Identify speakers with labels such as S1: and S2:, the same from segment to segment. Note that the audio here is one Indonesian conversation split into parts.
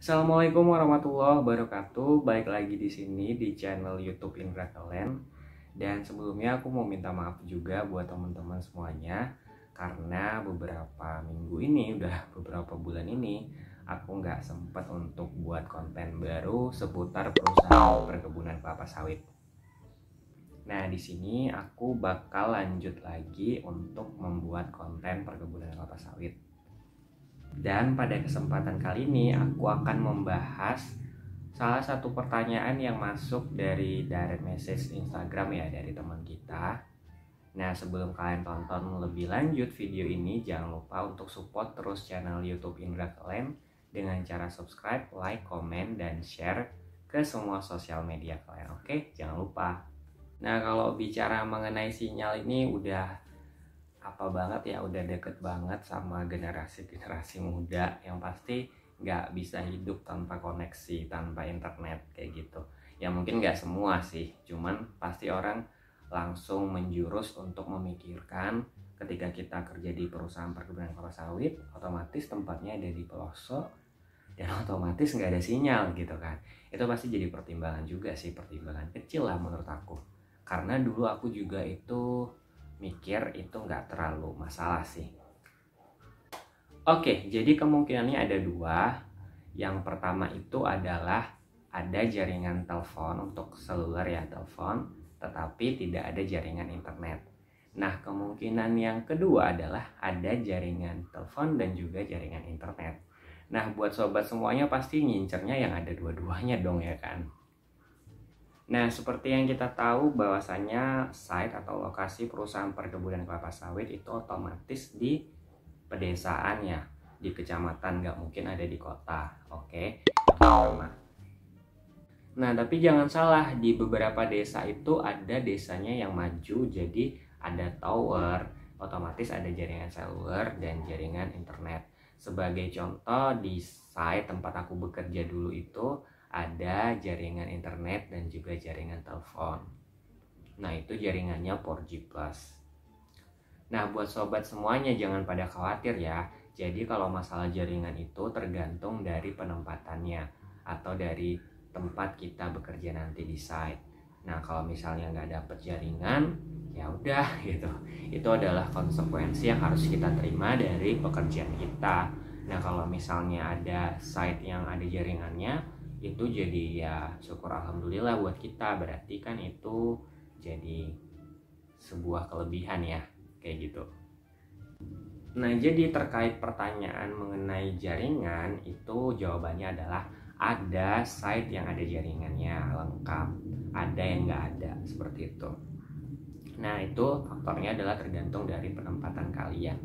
S1: Assalamualaikum warahmatullahi wabarakatuh. Balik lagi di sini di channel YouTube Indra Talent. Dan sebelumnya aku mau minta maaf juga buat teman-teman semuanya karena beberapa minggu ini, udah beberapa bulan ini aku nggak sempet untuk buat konten baru seputar perusahaan perkebunan kelapa sawit. Nah, di sini aku bakal lanjut lagi untuk membuat konten perkebunan kelapa sawit. Dan pada kesempatan kali ini aku akan membahas salah satu pertanyaan yang masuk dari direct message Instagram ya, dari teman kita. Nah, sebelum kalian tonton lebih lanjut video ini, jangan lupa untuk support terus channel YouTube Indra Talent dengan cara subscribe, like, komen, dan share ke semua sosial media kalian. Oke, jangan lupa. Nah, kalau bicara mengenai sinyal ini udah apa banget ya, udah deket banget sama generasi muda yang pasti nggak bisa hidup tanpa koneksi, tanpa internet kayak gitu. Ya mungkin nggak semua sih, cuman pasti orang langsung menjurus untuk memikirkan ketika kita kerja di perusahaan perkebunan kelapa sawit, otomatis tempatnya ada di pelosok dan otomatis nggak ada sinyal gitu kan. Itu pasti jadi pertimbangan juga sih, pertimbangan kecil lah menurut aku. Karena dulu aku juga itu mikir itu nggak terlalu masalah sih. Oke, jadi kemungkinannya ada dua. Yang pertama itu adalah ada jaringan telepon untuk seluler ya, telepon, tetapi tidak ada jaringan internet. Nah, kemungkinan yang kedua adalah ada jaringan telepon dan juga jaringan internet. Nah, buat sobat semuanya pasti ngincernya yang ada dua-duanya dong ya kan. Nah, seperti yang kita tahu bahwasanya site atau lokasi perusahaan perkebunan kelapa sawit itu otomatis di pedesaan ya, di kecamatan, nggak mungkin ada di kota. Oke, yang pertama. Nah, tapi jangan salah, di beberapa desa itu ada desanya yang maju, jadi ada tower, otomatis ada jaringan seluler dan jaringan internet. Sebagai contoh, di site tempat aku bekerja dulu itu ada jaringan internet dan juga jaringan telepon. Nah, itu jaringannya 4G+. Nah, buat sobat semuanya jangan pada khawatir ya. Jadi kalau masalah jaringan itu tergantung dari penempatannya atau dari tempat kita bekerja nanti di site. Nah, kalau misalnya nggak dapet jaringan, ya udah gitu. Itu adalah konsekuensi yang harus kita terima dari pekerjaan kita. Nah, kalau misalnya ada site yang ada jaringannya, itu jadi ya syukur alhamdulillah buat kita, berarti kan itu jadi sebuah kelebihan ya kayak gitu. Nah, jadi terkait pertanyaan mengenai jaringan itu jawabannya adalah ada site yang ada jaringannya lengkap, ada yang nggak ada, seperti itu. Nah, itu faktornya adalah tergantung dari penempatan kalian.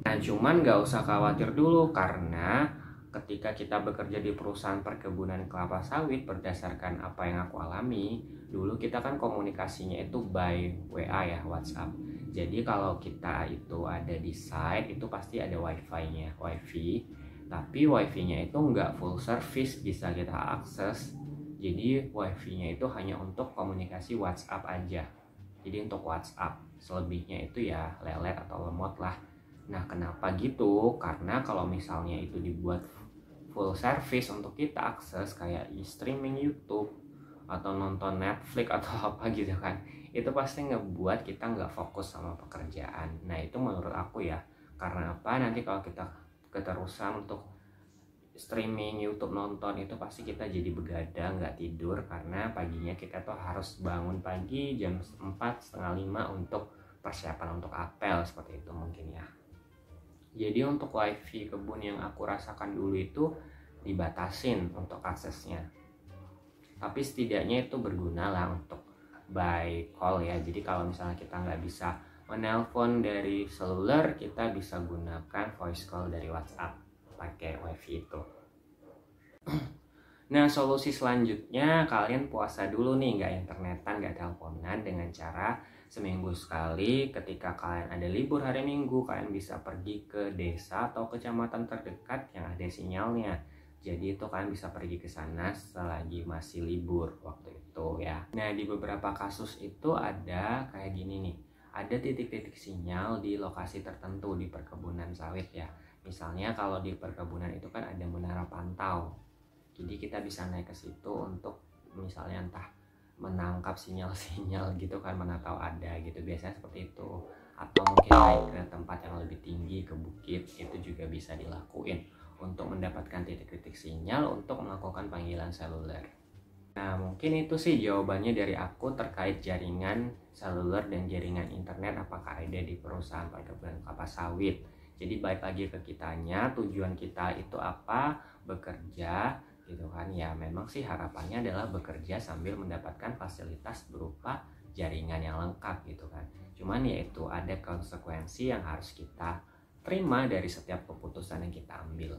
S1: Nah, cuman nggak usah khawatir dulu karena ketika kita bekerja di perusahaan perkebunan kelapa sawit, berdasarkan apa yang aku alami, dulu kita kan komunikasinya itu by WA ya, WhatsApp. Jadi kalau kita itu ada di site, itu pasti ada wifi-nya, wifi. Tapi wifi-nya itu nggak full service, bisa kita akses. Jadi wifi-nya itu hanya untuk komunikasi WhatsApp aja. Jadi untuk WhatsApp, selebihnya itu ya lelet atau lemot lah. Nah, kenapa gitu? Karena kalau misalnya itu dibuat full service untuk kita akses kayak streaming YouTube atau nonton Netflix atau apa gitu kan, itu pasti ngebuat kita nggak fokus sama pekerjaan. Nah, itu menurut aku ya. Karena apa? Nanti kalau kita keterusan untuk streaming YouTube, nonton, itu pasti kita jadi begadang, nggak tidur, karena paginya kita tuh harus bangun pagi jam 4, setengah 5 untuk persiapan untuk apel, seperti itu mungkin ya. Jadi untuk wifi kebun yang aku rasakan dulu itu dibatasin untuk aksesnya. Tapi setidaknya itu berguna lah untuk by call ya. Jadi kalau misalnya kita nggak bisa menelpon dari seluler, kita bisa gunakan voice call dari WhatsApp pakai wifi itu. Nah, solusi selanjutnya kalian puasa dulu nih, nggak internetan, nggak teleponan, dengan cara seminggu sekali ketika kalian ada libur hari Minggu, kalian bisa pergi ke desa atau kecamatan terdekat yang ada sinyalnya. Jadi itu kalian bisa pergi ke sana selagi masih libur waktu itu ya. Nah, di beberapa kasus itu ada kayak gini nih. Ada titik-titik sinyal di lokasi tertentu di perkebunan sawit ya. Misalnya kalau di perkebunan itu kan ada menara pantau memantau. Jadi kita bisa naik ke situ untuk misalnya entah menangkap sinyal-sinyal gitu kan, mana tahu ada gitu, biasanya seperti itu. Atau mungkin naik ke tempat yang lebih tinggi, ke bukit, itu juga bisa dilakuin untuk mendapatkan titik-titik sinyal untuk melakukan panggilan seluler. Nah, mungkin itu sih jawabannya dari aku terkait jaringan seluler dan jaringan internet apakah ada di perusahaan perkebunan kelapa sawit. Jadi balik lagi ke kitanya, tujuan kita itu apa? Bekerja gitu kan. Ya memang sih harapannya adalah bekerja sambil mendapatkan fasilitas berupa jaringan yang lengkap gitu kan. Cuman ya itu ada konsekuensi yang harus kita terima dari setiap keputusan yang kita ambil.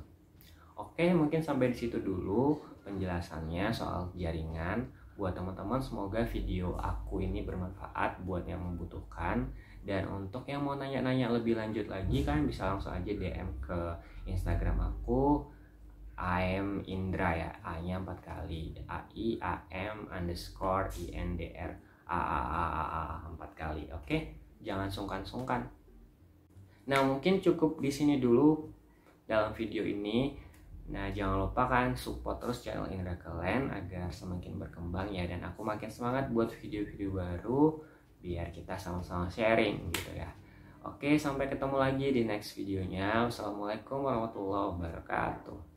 S1: Oke, mungkin sampai di situ dulu penjelasannya soal jaringan. Buat teman-teman, semoga video aku ini bermanfaat buat yang membutuhkan. Dan untuk yang mau nanya-nanya lebih lanjut lagi kan bisa langsung aja DM ke Instagram aku, AM Indra ya, A-nya 4 kali, AIAM_INDR 4 kali. Oke, jangan sungkan-sungkan. Nah, mungkin cukup di sini dulu dalam video ini. Nah, jangan lupa kan support terus channel Indra Kelen agar semakin berkembang ya, dan aku makin semangat buat video-video baru biar kita sama-sama sharing gitu ya. Oke, sampai ketemu lagi di next videonya. Wassalamualaikum warahmatullahi wabarakatuh.